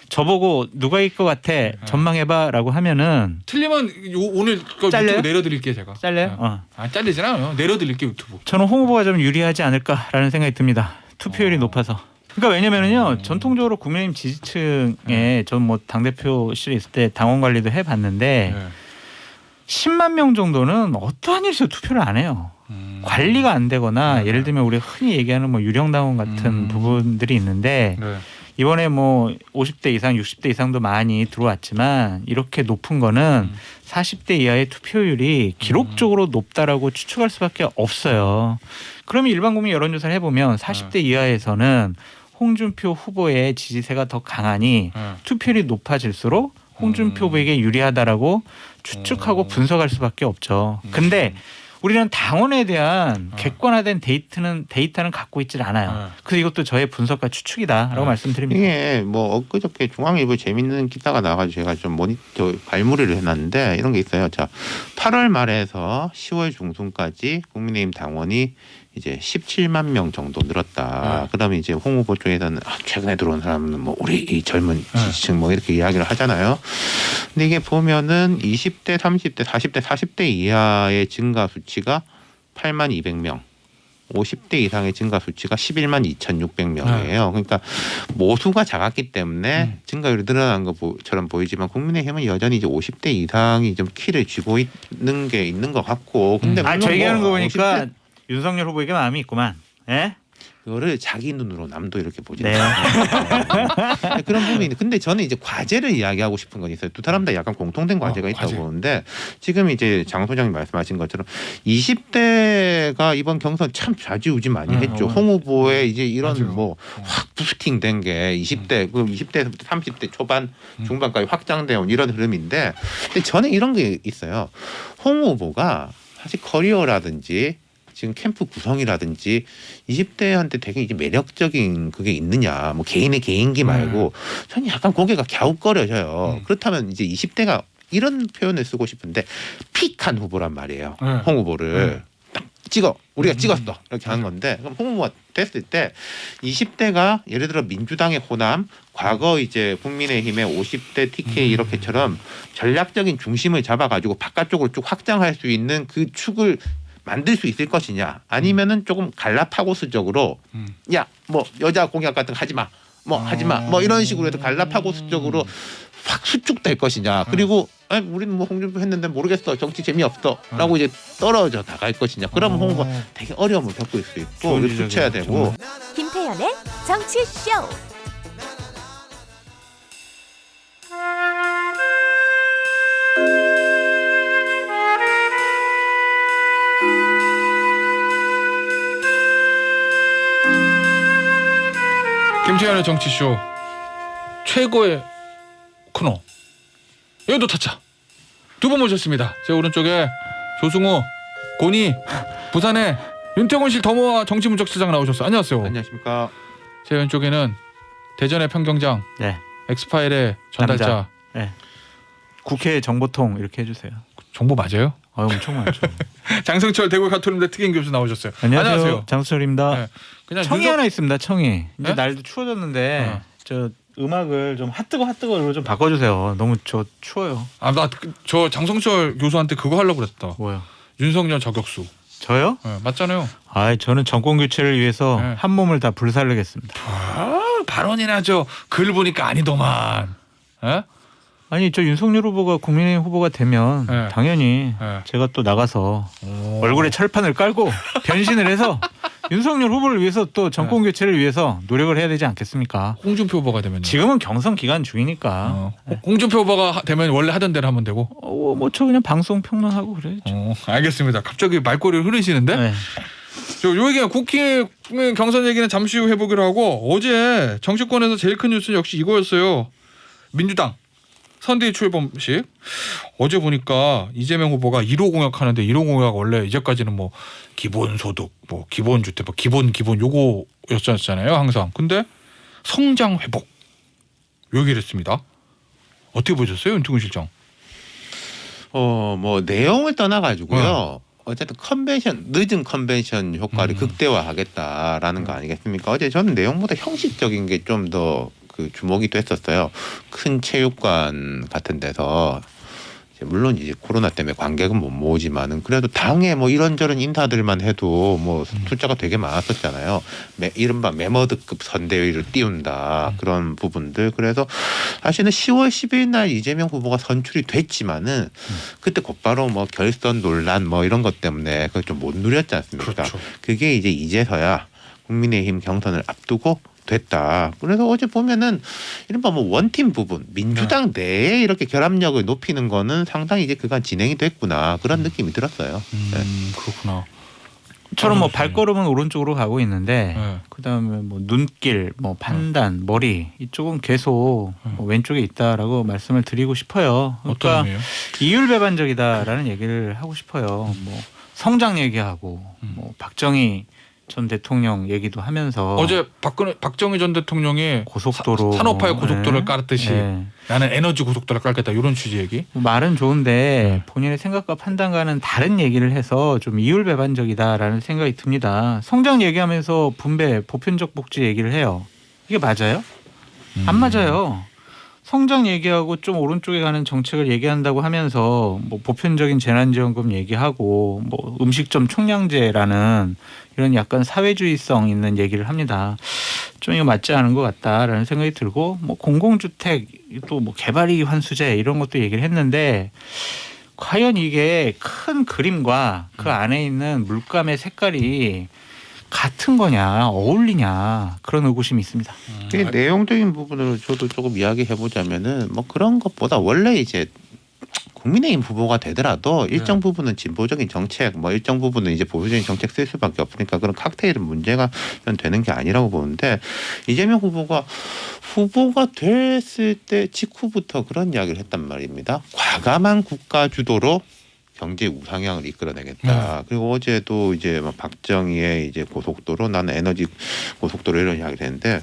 저보고 누가 이길 것 같아 전망해봐라고 하면은 틀리면 오늘 잘려요? 유튜브 내려드릴게요 제가. 잘려요? 아 잘리진 않아요. 내려드릴게요 유튜브. 저는 홍 후보가 좀 유리하지 않을까라는 생각이 듭니다. 투표율이 높아서. 그러니까 왜냐면은요 전통적으로 국민의힘 지지층에 전 뭐 당대표실에 있을 때 당원 관리도 해봤는데 10만 명 정도는 어떠한 일에서 투표를 안 해요. 관리가 안 되거나 예를 들면 우리가 흔히 얘기하는 뭐 유령당원 같은 부분들이 있는데 이번에 뭐 50대 이상 60대 이상도 많이 들어왔지만 이렇게 높은 거는 40대 이하의 투표율이 기록적으로 높다라고 추측할 수밖에 없어요. 그러면 일반 국민 여론조사를 해보면 40대 이하에서는 홍준표 후보의 지지세가 더 강하니 투표율이 높아질수록 홍준표 후보에게 유리하다라고 추측하고 분석할 수밖에 없죠. 근데 우리는 당원에 대한 객관화된 데이터는 갖고 있질 않아요. 그래서 이것도 저의 분석과 추측이다라고 말씀드립니다. 이게 뭐 엊그저께 중앙일보 재밌는 기사가 나와가지고 제가 좀 모니터 발무리를 해놨는데 이런 게 있어요. 자, 8월 말에서 10월 중순까지 국민의힘 당원이 이제 17만 명 정도 늘었다. 그러면 이제 홍 후보 쪽에서는 최근에 들어온 사람은 뭐 우리 이 젊은 지지층 뭐 이렇게 이야기를 하잖아요. 근데 이게 보면은 20대, 30대, 40대 이하의 증가 수치가 8만 200명. 50대 이상의 증가 수치가 11만 2,600명이에요. 그러니까 모수가 작았기 때문에 증가율이 늘어난 것처럼 보이지만 국민의힘은 여전히 이제 50대 이상이 좀 키를 쥐고 있는 게 있는 것 같고. 근데 저 얘기하는 거 보니까 50대? 윤석열 후보에게 마음이 있구만. 예? 그거를 자기 눈으로 남도 이렇게 보지. 네. 그런 부분이. 근데 저는 이제 과제를 이야기하고 싶은 건 있어요. 두 사람 다 약간 공통된 과제가 있다고 보는데 지금 이제 장 소장님 말씀하신 것처럼 20대가 이번 경선 참 좌지우지 많이 했죠. 홍 후보의 이제 이런 뭐 확 부스팅된 게 20대, 그 20대에서부터 30대 초반, 중반까지 확장되어 온 이런 흐름인데, 근데 저는 이런 게 있어요. 홍 후보가 사실 커리어라든지 지금 캠프 구성이라든지 20대한테 되게 이제 매력적인 그게 있느냐, 뭐 개인의 개인기 말고 저는 약간 고개가 갸웃거려져요. 그렇다면 이제 20대가 이런 표현을 쓰고 싶은데 픽한 후보란 말이에요. 홍 후보를 딱 우리가 찍었어 이렇게 하는 건데, 그럼 홍 후보가 됐을 때 20대가 예를 들어 민주당의 호남, 과거 이제 국민의힘의 50대 TK 이렇게처럼 전략적인 중심을 잡아가지고 바깥쪽으로 쭉 확장할 수 있는 그 축을 만들 수 있을 것이냐, 아니면은 조금 갈라파고스적으로 야 뭐 여자 공약 같은 거 하지 마, 뭐 하지 마, 뭐 이런 식으로 해서 갈라파고스적으로 확 수축될 것이냐, 그리고 우리는 뭐 홍준표 했는데 모르겠어, 정치 재미없어라고 이제 떨어져 나갈 것이냐. 그러면 홍 후보가 되게 어려움을 겪을 수 있고 수쳐야 되고. 김태현의 정치쇼. 김태현의 정치쇼 최고의 코너 여의도 타짜 두 분 모셨습니다. 제 오른쪽에 조승우, 고니, 부산의 윤태곤실 더모아 정치문적실장 나오셨어요. 안녕하세요. 안녕하십니까. 제 왼쪽에는 대전의 평경장, 네. 엑스파일의 전달자. 네. 국회 정보통 이렇게 해주세요. 정보 맞아요? 엄청 많죠. 장성철 대구 가톨림대 특임 교수 나오셨어요. 안녕하세요. 장수철입니다. 네. 그냥 청이 하나 있습니다. 청이. 이제 네? 날도 추워졌는데 저 음악을 좀 핫뜨거로 좀 바꿔주세요. 너무 저 추워요. 나 저 장성철 교수한테 그거 하려고 그랬다. 뭐요? 윤석열 저격수. 저요? 네, 맞잖아요. 저는 정권 교체를 위해서 한 몸을 다 불살르겠습니다. 발언이나 글 보니까 아니더만. 에? 아니 저 윤석열 후보가 국민의힘 후보가 되면 당연히 제가 또 나가서 얼굴에 철판을 깔고 변신을 해서 윤석열 후보를 위해서 또 정권 교체를 위해서 노력을 해야 되지 않겠습니까? 홍준표 후보가 되면 지금은 경선 기간 중이니까. 홍준표 후보가 되면 원래 하던 대로 하면 되고. 뭐 저 그냥 방송 평론하고 그래야죠. 알겠습니다. 갑자기 말꼬리를 흐르시는데. 네. 요 얘기는 국회 경선 얘기는 잠시 후 해보기로 하고, 어제 정치권에서 제일 큰 뉴스는 역시 이거였어요. 민주당 선대위 출범식. 어제 보니까 이재명 후보가 1호 공약하는데 1호 공약 원래 이제까지는 뭐 기본소득, 뭐 기본주택, 뭐 기본 요거였잖아요 항상. 근데 성장 회복 요 얘기를 했습니다. 어떻게 보셨어요, 윤태곤 실장? 뭐 내용을 떠나가지고요. 어쨌든 늦은 컨벤션 효과를 극대화하겠다라는 거 아니겠습니까? 어제 저는 내용보다 형식적인 게 좀 더 그 주목이 됐었어요. 큰 체육관 같은 데서 물론 이제 코로나 때문에 관객은 못 모으지만은 그래도 당에 뭐 이런저런 인사들만 해도 뭐 숫자가 되게 많았었잖아요. 이른바 메머드급 선대위를 띄운다 그런 부분들. 그래서 사실은 10월 10일 날 이재명 후보가 선출이 됐지만은 그때 곧바로 뭐 결선 논란 뭐 이런 것 때문에 그걸 좀 못 누렸지 않습니까? 그렇죠. 그게 이제 이제서야 국민의힘 경선을 앞두고 됐다. 그래서 어제 보면은 이른바 뭐 원팀 부분 민주당 내에 이렇게 결합력을 높이는 거는 상당히 이제 그간 진행이 됐구나 그런 느낌이 들었어요. 네. 그렇구나. 처럼 뭐 발걸음은 오른쪽으로 가고 있는데 네. 그다음에 뭐 눈길, 뭐 판단, 머리 이쪽은 계속 뭐 왼쪽에 있다라고 말씀을 드리고 싶어요. 어떤 그러니까 의미요? 이율배반적이다라는 얘기를 하고 싶어요. 뭐 성장 얘기하고 뭐 박정희 전 대통령 얘기도 하면서 어제 박정희 전 대통령이 고속도로 산업화의 고속도로를 깔았듯이 네. 나는 에너지 고속도로를 깔겠다 이런 취지 얘기. 뭐 말은 좋은데 본인의 생각과 판단과는 다른 얘기를 해서 좀 이율배반적이다라는 생각이 듭니다. 성장 얘기하면서 분배, 보편적 복지 얘기를 해요. 이게 맞아요? 안 맞아요. 성장 얘기하고 좀 오른쪽에 가는 정책을 얘기한다고 하면서 뭐 보편적인 재난지원금 얘기하고 뭐 음식점 총량제라는 이런 약간 사회주의성 있는 얘기를 합니다. 좀 이거 맞지 않은 것 같다라는 생각이 들고 뭐 공공주택 또 뭐 개발이익 환수제 이런 것도 얘기를 했는데 과연 이게 큰 그림과 그 안에 있는 물감의 색깔이 같은 거냐 어울리냐 그런 의구심이 있습니다. 그 내용적인 부분을 저도 조금 이야기해 보자면은 뭐 그런 것보다 원래 이제 국민의힘 후보가 되더라도 일정 부분은 진보적인 정책, 뭐 일정 부분은 이제 보수적인 정책 쓸 수밖에 없으니까 그런 칵테일은 문제가 되는 게 아니라고 보는데 이재명 후보가 됐을 때 직후부터 그런 이야기를 했단 말입니다. 과감한 국가 주도로 경제 우상향을 이끌어내겠다. 그리고 어제도 이제 박정희의 이제 고속도로, 나는 에너지 고속도로 이런 이야기를 했는데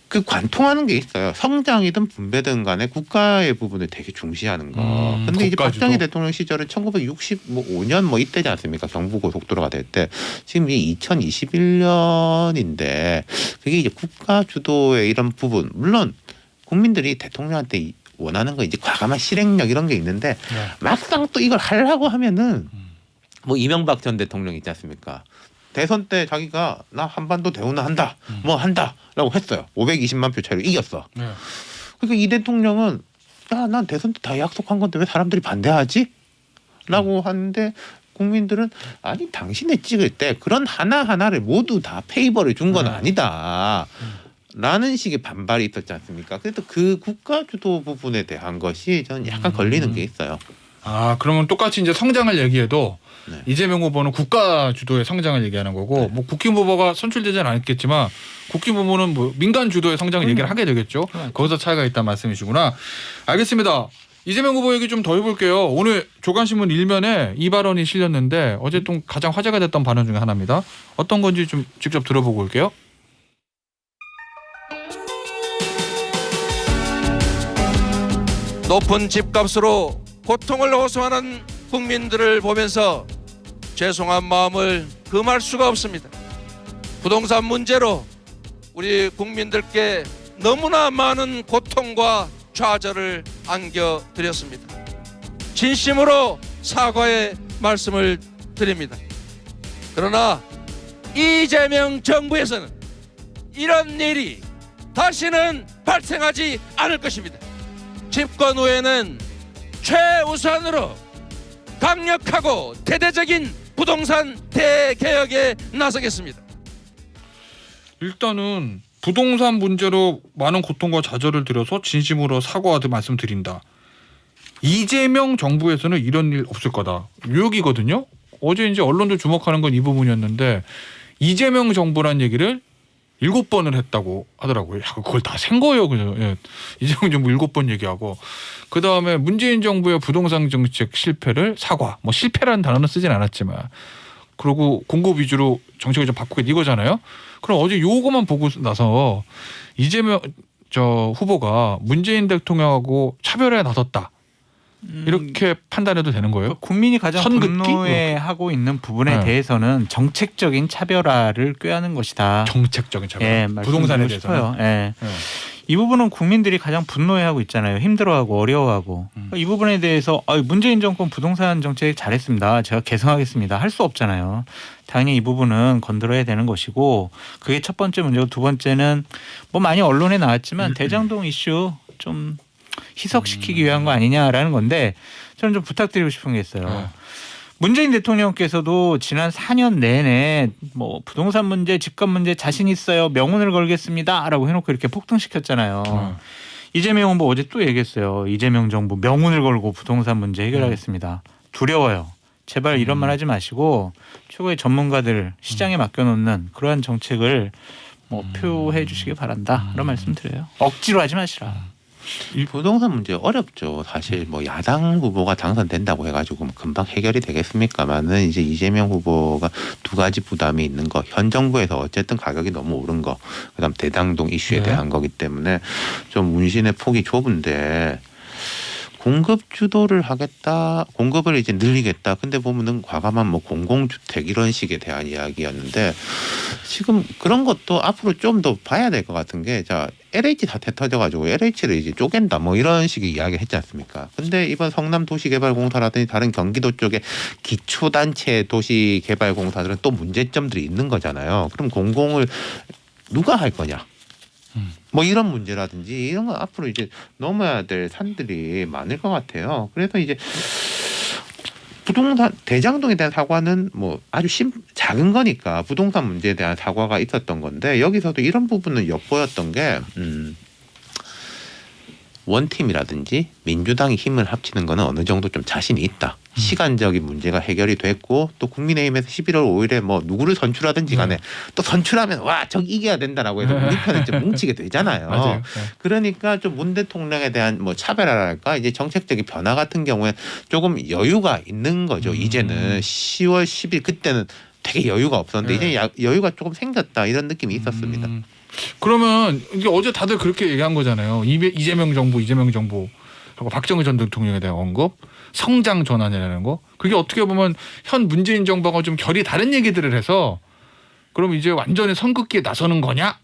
그 관통하는 게 있어요. 성장이든 분배든 간에 국가의 부분을 되게 중시하는 거. 근데 이제 박정희 대통령 시절은 1965년 뭐 이때지 않습니까? 경부 고속도로가 될 때. 지금 이게 2021년인데 그게 이제 국가 주도의 이런 부분. 물론 국민들이 대통령한테 원하는 거 이제 과감한 실행력 이런 게 있는데 막상 또 이걸 하려고 하면은 뭐 이명박 전 대통령 있지 않습니까? 대선 때 자기가 나 한반도 대우는 한다, 뭐 한다라고 했어요. 520만 표 차이로 이겼어. 그러니까 이 대통령은 야, 난 대선 때 다 약속한 건데 왜 사람들이 반대하지? 라고 하는데 국민들은 아니 당신이 찍을 때 그런 하나하나를 모두 다 페이버를 준 건 아니다. 라는 식의 반발이 있었지 않습니까? 그래서 그 국가 주도 부분에 대한 것이 저는 약간 걸리는 게 있어요. 아, 그러면 똑같이 이제 성장을 얘기해도 네. 이재명 후보는 국가 주도의 성장을 얘기하는 거고 뭐 국힘 후보가 선출되지는 않겠지만 국힘 후보는 뭐 민간 주도의 성장을 얘기를 하게 되겠죠. 거기서 차이가 있다는 말씀이시구나. 알겠습니다. 이재명 후보 얘기 좀 더 해볼게요. 오늘 조간신문 1면에 이 발언이 실렸는데 어제 또 가장 화제가 됐던 발언 중에 하나입니다. 어떤 건지 좀 직접 들어보고 올게요. 높은 집값으로 고통을 호소하는 국민들을 보면서 죄송한 마음을 금할 수가 없습니다. 부동산 문제로 우리 국민들께 너무나 많은 고통과 좌절을 안겨드렸습니다. 진심으로 사과의 말씀을 드립니다. 그러나 이재명 정부에서는 이런 일이 다시는 발생하지 않을 것입니다. 집권 후에는 최우선으로 강력하고 대대적인 부동산 대개혁에 나서겠습니다. 일단은 부동산 문제로 많은 고통과 좌절을 들여서 진심으로 사과하듯 말씀드린다. 이재명 정부에서는 이런 일 없을 거다. 유혹이거든요. 어제 이제 언론도 주목하는 건 이 부분이었는데 이재명 정부란 얘기를 7번을 했다고 하더라고요. 야, 그걸 다 센 거예요. 그죠? 예. 이재명 정부 7번 얘기하고 그 다음에 문재인 정부의 부동산 정책 실패를 사과. 뭐 실패라는 단어는 쓰진 않았지만 그리고 공급 위주로 정책을 좀 바꾸겠다 이거잖아요. 그럼 어제 요거만 보고 나서 이재명 후보가 문재인 대통령하고 차별에 나섰다. 이렇게 판단해도 되는 거예요? 국민이 가장 선긋기? 분노해하고 있는 부분에 네. 대해서는 정책적인 차별화를 꾀하는 것이다. 정책적인 차별. 예, 부동산에 말씀드리고 대해서는. 싶어요. 예. 네. 이 부분은 국민들이 가장 분노해하고 있잖아요. 힘들어하고 어려워하고. 그러니까 이 부분에 대해서 문재인 정권 부동산 정책 잘했습니다. 제가 개선하겠습니다. 할 수 없잖아요. 당연히 이 부분은 건드려야 되는 것이고 그게 첫 번째 문제고 두 번째는 뭐 많이 언론에 나왔지만 대장동 이슈 좀 희석시키기 위한 거 아니냐라는 건데 저는 좀 부탁드리고 싶은 게 있어요. 문재인 대통령께서도 지난 4년 내내 뭐 부동산 문제, 집값 문제 자신 있어요. 명운을 걸겠습니다라고 해놓고 이렇게 폭등시켰잖아요. 이재명 후보 어제 또 얘기했어요. 이재명 정부 명운을 걸고 부동산 문제 해결하겠습니다. 두려워요. 제발 이런 말 하지 마시고 최고의 전문가들 시장에 맡겨놓는 그러한 정책을 뭐 표해 주시기 바란다. 그런 말씀 드려요. 억지로 하지 마시라. 이 부동산 문제 어렵죠. 사실 뭐 야당 후보가 당선된다고 해가지고 뭐 금방 해결이 되겠습니까만은 이제 이재명 후보가 두 가지 부담이 있는 거. 현 정부에서 어쨌든 가격이 너무 오른 거. 그다음 대장동 이슈에 대한 거기 때문에 좀 문신의 폭이 좁은데 공급 주도를 하겠다. 공급을 이제 늘리겠다. 근데 보면은 과감한 뭐 공공주택 이런 식에 대한 이야기였는데 지금 그런 것도 앞으로 좀 더 봐야 될 것 같은 게 자 LH 사태 터져가지고 LH를 이제 쪼갠다 뭐 이런 식의 이야기 했지 않습니까? 근데 이번 성남 도시개발공사라든지 다른 경기도 쪽의 기초단체 도시개발공사들은 또 문제점들이 있는 거잖아요. 그럼 공공을 누가 할 거냐? 뭐 이런 문제라든지 이런 거 앞으로 이제 넘어야 될 산들이 많을 것 같아요. 그래서 이제 부동산 대장동에 대한 사과는 뭐 아주 작은 거니까 부동산 문제에 대한 사과가 있었던 건데 여기서도 이런 부분은 엿보였던 게 원팀이라든지 민주당이 힘을 합치는 거는 어느 정도 좀 자신이 있다. 시간적인 문제가 해결이 됐고 또 국민의힘에서 11월 5일에 뭐 누구를 선출하든지 간에 또 선출하면 와 저기 이겨야 된다라고 해서 우리 편을 좀 뭉치게 되잖아요. 맞아요. 그러니까 좀 문 대통령에 대한 뭐 차별화랄까 이제 정책적인 변화 같은 경우에 조금 여유가 있는 거죠. 이제는 10월 10일 그때는 되게 여유가 없었는데 이제 여유가 조금 생겼다 이런 느낌이 있었습니다. 그러면 이게 어제 다들 그렇게 얘기한 거잖아요. 이재명 정부하고 박정희 전 대통령에 대한 언급, 성장 전환이라는 거. 그게 어떻게 보면 현 문재인 정부가 좀 결이 다른 얘기들을 해서 그럼 이제 완전히 선긋기에 나서는 거냐?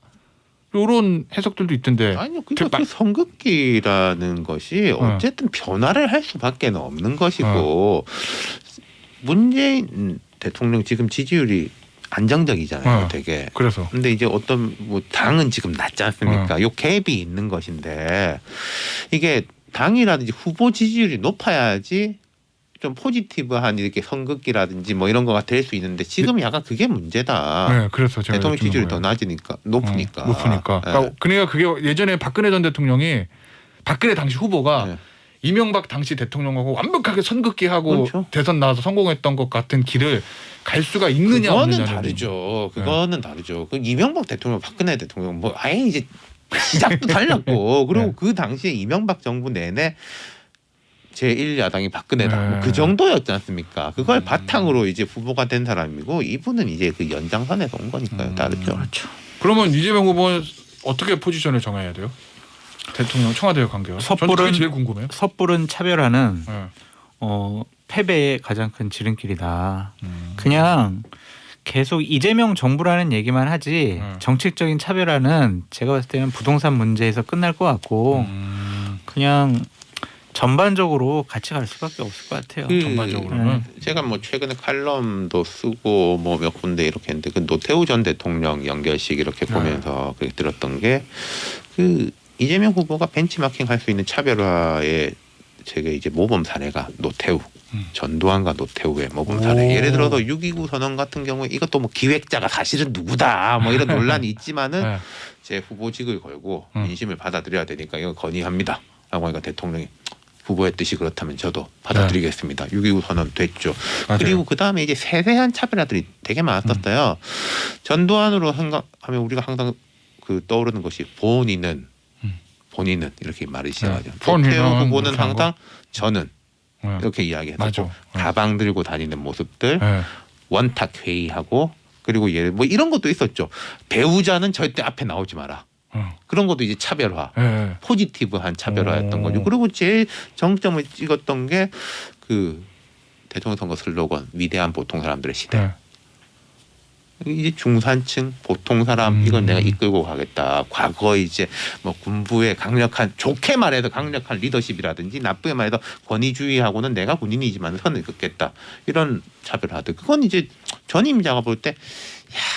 이런 해석들도 있던데. 아니요, 그러니까 그 선긋기라는 것이 어쨌든 변화를 할 수밖에 없는 것이고 문재인 대통령 지금 지지율이 안정적이잖아요, 되게. 그래서. 근데 이제 어떤 뭐 당은 지금 낮지 않습니까? 요 갭이 있는 것인데 이게 당이라든지 후보 지지율이 높아야지 좀 포지티브한 이렇게 선긋기라든지 뭐 이런 거가 될 수 있는데 지금 약간 그게 문제다. 네, 그래서 제가 대통령 지지율이 더 낮으니까 높으니까. 높으니까. 그러니까 그게 예전에 박근혜 전 대통령이 박근혜 당시 후보가 이명박 당시 대통령하고 완벽하게 선긋기하고 그렇죠. 대선 나와서 성공했던 것 같은 길을 갈 수가 있느냐 그거는 없느냐는 다르죠. 그거는 다르죠. 그 이명박 대통령, 박근혜 대통령 뭐 아예 이제 시작도 달랐고 그리고 그 당시에 이명박 정부 내내 제1야당이 박근혜다. 뭐 그 정도였지 않습니까? 그걸 바탕으로 이제 후보가 된 사람이고 이분은 이제 그 연장선에서 온 거니까요. 다르죠. 그렇죠. 그러면 이재명 후보는 어떻게 포지션을 정해야 돼요? 대통령 청와대와 관계가. 저는 그게 제일 궁금해요. 섣부른 차별화는 패배의 가장 큰 지름길이다. 그냥 계속 이재명 정부라는 얘기만 하지 정책적인 차별화는 제가 봤을 때는 부동산 문제에서 끝날 것 같고 그냥 전반적으로 같이 갈 수밖에 없을 것 같아요. 전반적으로는. 제가 뭐 최근에 칼럼도 쓰고 뭐 몇 군데 이렇게 했는데 그 노태우 전 대통령 연결식 이렇게 보면서 그렇게 들었던 게 그 이재명 후보가 벤치마킹 할 수 있는 차별화의 제가 이제 모범 사례가 노태우. 전두환과 노태우의 모범 사례. 예를 들어서 6.29 선언 같은 경우에 이것도 뭐 기획자가 사실은 누구다 뭐 이런 논란이 있지만은 제 후보직을 걸고 민심을 받아들여야 되니까 이거 건의합니다. 라고 하니까 대통령이 후보의 뜻이 그렇다면 저도 받아들이겠습니다. 6.29 선언 됐죠. 맞아요. 그리고 그리고 그다음에 이제 세세한 차별화들이 되게 많았었어요. 전두환으로 하면 우리가 항상 그 떠오르는 것이 본인은 이렇게 말을 시작하죠. 노태우 후보는 항상 저는 이렇게 이야기했고 가방 들고 다니는 모습들 원탁 회의하고 그리고 뭐 이런 것도 있었죠. 배우자는 절대 앞에 나오지 마라. 그런 것도 이제 차별화, 포지티브한 차별화였던 거죠. 그리고 제일 정점을 찍었던 게 그 대통령 선거 슬로건 위대한 보통 사람들의 시대. 이제 중산층 보통 사람 이건 내가 이끌고 가겠다. 과거 이제 뭐 군부의 강력한 좋게 말해서 강력한 리더십이라든지 나쁘게 말해서 권위주의하고는 내가 군인이지만 선을 긋겠다. 이런 차별화들. 그건 이제 전임자가 볼 때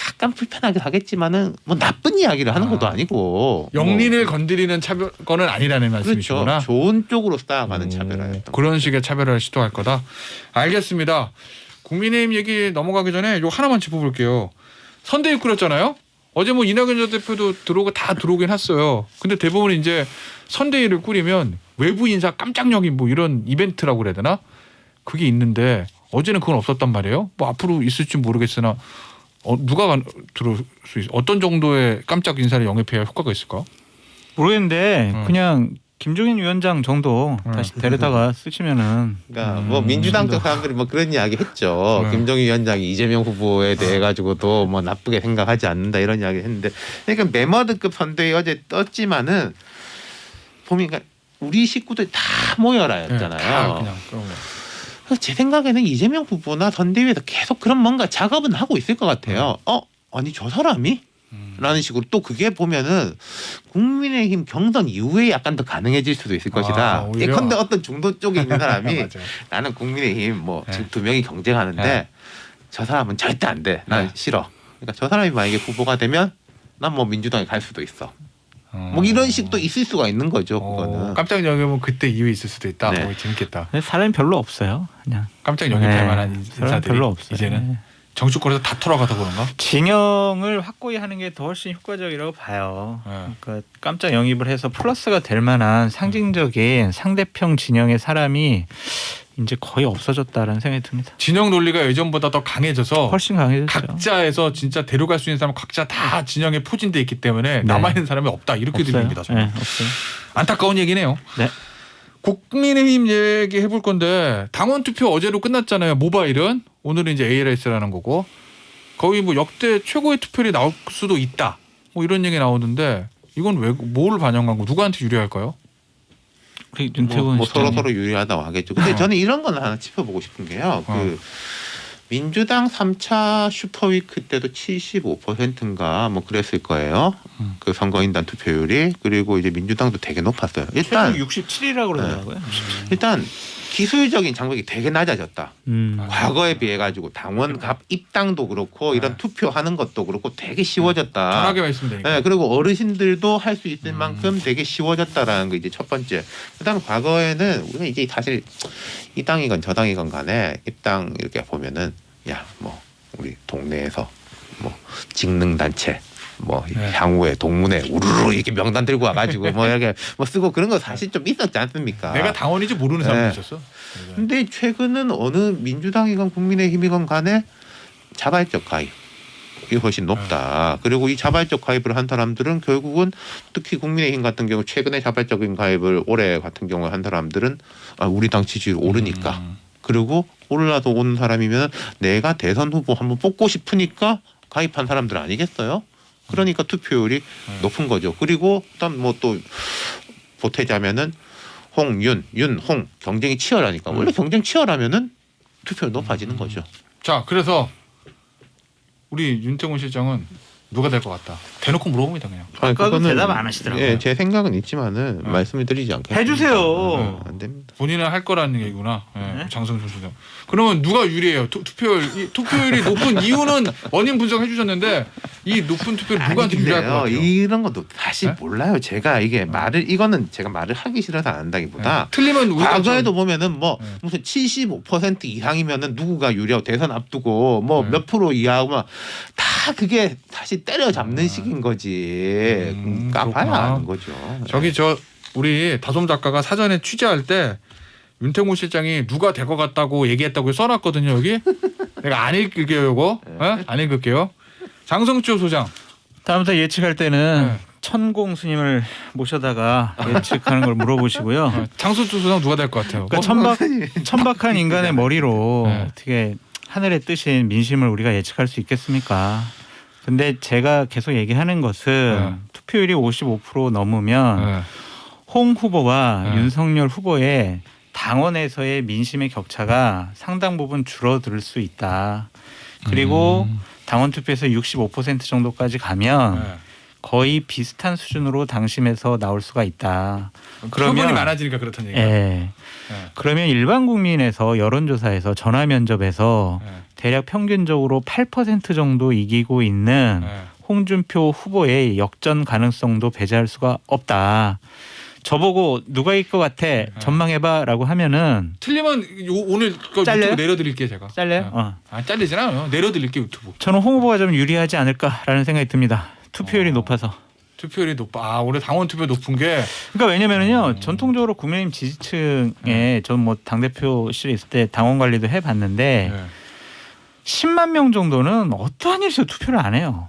약간 불편하게 하겠지만은 뭐 나쁜 이야기를 하는 것도 아니고 영린을 건드리는 차별권은 아니라는 말씀이시구나. 그렇죠. 좋은 쪽으로 쌓아가는 차별화였던 그런 식의 차별화를 시도할 거다. 알겠습니다. 국민의힘 얘기 넘어가기 전에 이거 하나만 짚어볼게요. 선대위 꾸렸잖아요. 어제 뭐 이낙연 전 대표도 들어오고 다 들어오긴 했어요. 근데 대부분 이제 선대위를 꾸리면 외부 인사 깜짝 역인 뭐 이런 이벤트라고 그래야 되나? 그게 있는데 어제는 그건 없었단 말이에요. 뭐 앞으로 있을지 모르겠으나 누가 들어올 수 있어? 어떤 정도의 깜짝 인사를 영입해야 효과가 있을까? 모르겠는데 그냥 김종인 위원장 정도 다시 데려다가 쓰시면은 그러니까 뭐 민주당 쪽 사람들이 뭐 그런 이야기 했죠. 김종인 위원장이 이재명 후보에 대해 가지고도 뭐 나쁘게 생각하지 않는다 이런 이야기 했는데 그러니까 메머드급 선대위 어제 떴지만은 보니까 우리 식구들 다 모여라였잖아요. 다 그냥 그런 거. 그래서 제 생각에는 이재명 후보나 선대위에서 계속 그런 뭔가 작업은 하고 있을 것 같아요. 아니 저 사람이? 라는 식으로 또 그게 보면은 국민의힘 경선 이후에 약간 더 가능해질 수도 있을 것이다. 오히려? 예컨대 어떤 중도 쪽에 있는 사람이 맞아요. 나는 국민의힘 뭐 네. 지금 두 명이 경쟁하는데 네. 저 사람은 절대 안 돼. 난 네. 싫어. 그러니까 저 사람이 만약에 후보가 되면 난 뭐 민주당에 갈 수도 있어. 뭐 이런 식도 있을 수가 있는 거죠. 그거는. 깜짝 영입은 그때 이후에 있을 수도 있다. 네. 재밌겠다. 근데 사람이 별로 없어요. 그냥 깜짝 영입할 네, 만한 사람이 인사들이 별로 없어요. 이제는 네. 정치권에서 다 털어가서 그런가? 진영을 확고히 하는 게 더 훨씬 효과적이라고 봐요. 네. 그러니까 깜짝 영입을 해서 플러스가 될 만한 상징적인 상대평 진영의 사람이 이제 거의 없어졌다라는 생각이 듭니다. 진영 논리가 예전보다 더 강해져서 훨씬 강해졌죠. 각자에서 진짜 데려갈 수 있는 사람 각자 다 진영에 포진돼 있기 때문에 네. 남아있는 사람이 없다 이렇게 없어요. 들립니다. 저는. 네, 없어요. 안타까운 얘기네요. 네. 국민의힘 얘기 해볼 건데 당원 투표 어제로 끝났잖아요. 모바일은 오늘은 이제 ALS라는 거고 거의 뭐 역대 최고의 투표율이 나올 수도 있다. 뭐 이런 얘기 나오는데 이건 왜 뭘 반영한 거? 누구한테 유리할까요? 우리 윤태곤 뭐 시장님. 서로 하겠다고 하겠죠. 근데 저는 이런 건 하나 짚어보고 싶은 게요. 그 민주당 3차 슈퍼위크 때도 75%인가 뭐 그랬을 거예요. 그 선거인단 투표율이. 그리고 이제 민주당도 되게 높았어요. 일단 최고 67이라고 그러더라고요. 일단 기술적인 장벽이 되게 낮아졌다. 과거에 비해 가지고 당원 갑 입당도 그렇고 이런 투표하는 것도 그렇고 되게 쉬워졌다. 편하게 말씀드리니까 네, 그리고 어르신들도 할 수 있을 만큼 되게 쉬워졌다라는 게 이제 첫 번째. 그다음 과거에는 우리가 이제 사실 이 당이건 저 당이건 간에 입당 이렇게 보면은 야 뭐 우리 동네에서 뭐 직능 단체 뭐 네. 향후에 동문회 우르르 이렇게 명단 들고 와가지고 뭐 이렇게 뭐 쓰고 그런 거 사실 좀 있었지 않습니까? 내가 당원인지 모르는 사람도 네. 있었어. 근데 최근은 어느 민주당이건 국민의힘이건 간에 자발적 가입이 훨씬 높다. 그리고 이 자발적 가입을 한 사람들은 결국은 특히 국민의힘 같은 경우 최근에 자발적인 가입을 올해 같은 경우에 한 사람들은 우리 당 지지율 오르니까 그리고 올라서 오는 사람이면 내가 대선 후보 한번 뽑고 싶으니까 가입한 사람들 아니겠어요? 그러니까 투표율이 높은 거죠. 그리고 일단 뭐 또 보태자면은 홍윤, 윤홍 경쟁이 치열하니까 원래 경쟁 치열하면은 투표율 높아지는 거죠. 자, 그래서 우리 윤태곤 실장은 누가 될 것 같다. 대놓고 물어봅니다 그냥. 아까도 대답 안 하시더라고요. 예, 제 생각은 있지만은 말씀을 드리지 않겠습니다. 해주세요. 안 됩니다. 본인은 할 거라는 얘기구나. 예, 네? 장성준 소장. 그러면 누가 유리해요? 투표율이 높은 이유는 원인 분석해 주셨는데 이 높은 투표율 누구한테 유리할 것 같아요? 이런 것도 사실 네? 몰라요. 제가 이게 이거는 제가 말을 하기 싫어서 안 한다기보다 틀리면 우리가 과거에도 보면은 뭐 네. 무슨 75% 이상이면은 누구가 유리하고 대선 앞두고 뭐 몇 프로 이하고 막 다 그게 다시 때려잡는 식인 거지. 까봐야 그렇구나. 아는 거죠. 저기 우리 다솜 작가가 사전에 취재할 때 윤태곤 실장이 누가 될 것 같다고 얘기했다고 써놨거든요 여기. 내가 안 읽을게요 이거. 예? 안 읽을게요. 장성주 소장. 다음부터 예측할 때는 네. 천공 스님을 모셔다가 예측하는 걸 물어보시고요. 장성주 소장 누가 될 것 같아요? 그러니까 천박한 인간의 머리로 네. 어떻게 하늘의 뜻인 민심을 우리가 예측할 수 있겠습니까? 근데 제가 계속 얘기하는 것은 투표율이 55% 넘으면 네. 홍 후보와 네. 윤석열 후보의 당원에서의 민심의 격차가 상당 부분 줄어들 수 있다. 그리고 당원 투표에서 65% 정도까지 가면 네. 거의 비슷한 수준으로 당심에서 나올 수가 있다. 표본이 많아지니까 그렇다는 얘기예요. 예. 네. 그러면 일반 국민에서 여론조사에서 전화 면접에서 네. 대략 평균적으로 8% 정도 이기고 있는 네. 홍준표 후보의 역전 가능성도 배제할 수가 없다. 저보고 누가 이길 것 같아 전망해봐라고 하면은 틀리면 오늘 그 잘려요? 유튜브 내려드릴게요 제가. 잘려요? 네. 어. 아 잘리진 않아요. 내려드릴게요 유튜브. 저는 홍 후보가 좀 유리하지 않을까라는 생각이 듭니다. 투표율이 높아서. 투표율이 높아. 아 올해 당원 투표 높은 게. 그러니까 왜냐면은요 전통적으로 국민의힘 지지층에 전 뭐 당대표실에 있을 때 당원 관리도 해봤는데 네. 10만 명 정도는 어떠한 일에서 투표를 안 해요.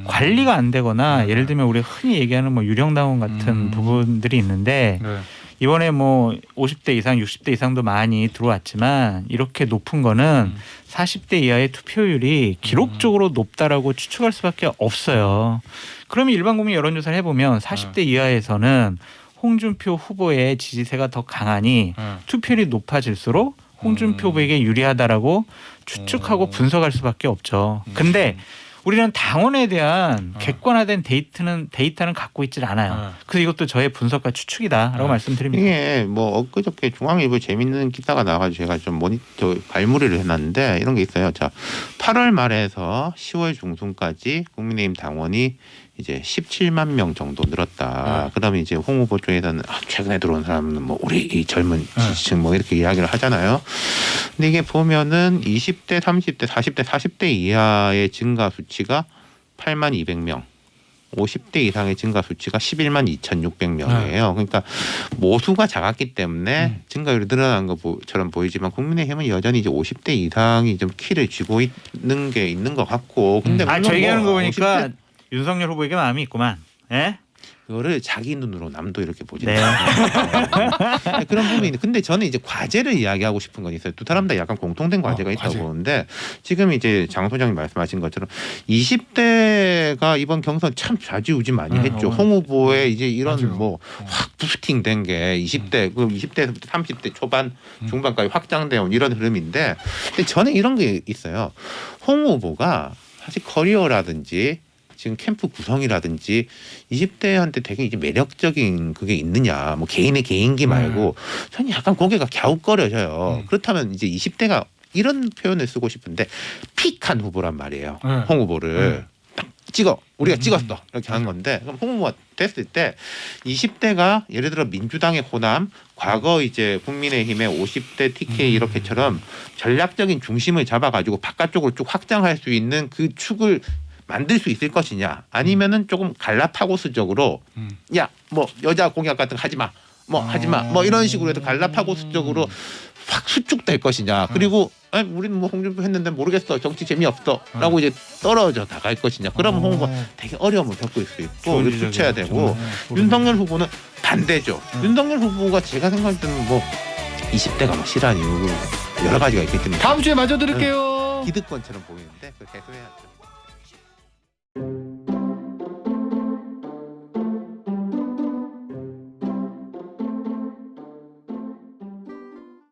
관리가 안 되거나 네. 예를 들면 우리 흔히 얘기하는 뭐 유령당원 같은 부분들이 있는데 네. 이번에 뭐 50대 이상, 60대 이상도 많이 들어왔지만 이렇게 높은 거는 40대 이하의 투표율이 기록적으로 높다라고 추측할 수밖에 없어요. 그러면 일반 국민 여론조사를 해보면 40대 이하에서는 홍준표 후보의 지지세가 더 강하니 네. 투표율이 높아질수록 홍준표 후보에게 유리하다라고 추측하고 분석할 수밖에 없죠. 근데 우리는 당원에 대한 객관화된 데이터는 갖고 있질 않아요. 그래서 이것도 저의 분석과 추측이다라고 말씀드립니다. 이게 뭐 엊그저께 중앙일보 재밌는 기사가 나와가지고 제가 좀 모니터 발무리를 해놨는데 이런 게 있어요. 자, 8월 말에서 10월 중순까지 국민의힘 당원이 이제 17만 명 정도 늘었다. 그다음에 이제 홍 후보 쪽에서는 최근에 들어온 사람은 뭐 우리 이 젊은 지지층 뭐 이렇게 이야기를 하잖아요. 근데 이게 보면은 20대, 30대, 40대, 40대 이하의 증가 수치가 8만 200명. 50대 이상의 증가 수치가 11만 2,600명이에요. 그러니까 모수가 작았기 때문에 증가율이 늘어난 것처럼 보이지만 국민의힘은 여전히 이제 50대 이상이 좀 키를 쥐고 있는 게 있는 것 같고. 근데 물론 저 얘기하는 거 뭐 보니까 50대 윤석열 후보에게 마음이 있구만. 예? 그거를 자기 눈으로 남도 이렇게 보지 네. 않아요. 그런 부분이 있는데 근데 저는 이제 과제를 이야기하고 싶은 건 있어요. 두 사람 다 약간 공통된 과제가 있다고 과제. 보는데 지금 이제 장 소장님 말씀하신 것처럼 20대가 이번 경선 참 좌지우지 많이 했죠. 홍 후보의 이제 이런 맞아요. 뭐 확 부스팅된 게 20대 그 20대에서부터 30대 초반 중반까지 확장되어 온 이런 흐름인데 근데 저는 이런 게 있어요. 홍 후보가 사실 커리어라든지 지금 캠프 구성이라든지 20대한테 되게 이제 매력적인 그게 있느냐 뭐 개인의 개인기 말고 저는 약간 고개가 갸웃거려져요. 그렇다면 이제 20대가 이런 표현을 쓰고 싶은데 픽한 후보란 말이에요. 홍 후보를 딱 찍어 우리가 찍었어 이렇게 하는 건데 그럼 홍 후보가 됐을 때 20대가 예를 들어 민주당의 호남 과거 이제 국민의힘의 50대 TK 이렇게처럼 전략적인 중심을 잡아가지고 바깥쪽으로 쭉 확장할 수 있는 그 축을 만들 수 있을 것이냐 아니면은 조금 갈라파고스적으로 야 뭐 여자 공약 같은 거 하지 마 뭐 하지 마 뭐 이런 식으로 해서 갈라파고스적으로 확 수축될 것이냐 그리고 우리는 뭐 홍준표 했는데 모르겠어 정치 재미없어라고 이제 떨어져 나갈 것이냐 그러면 홍 후보 되게 어려움을 겪을 수 있고 수쳐야 되고 윤석열 후보는 반대죠. 윤석열 후보가 제가 생각할 때는 뭐 20대가 막 싫어하는 이유가 여러 가지가 있기 때문에 다음 주에 마저 드릴게요. 기득권처럼 보이는데 그걸 해소해야죠.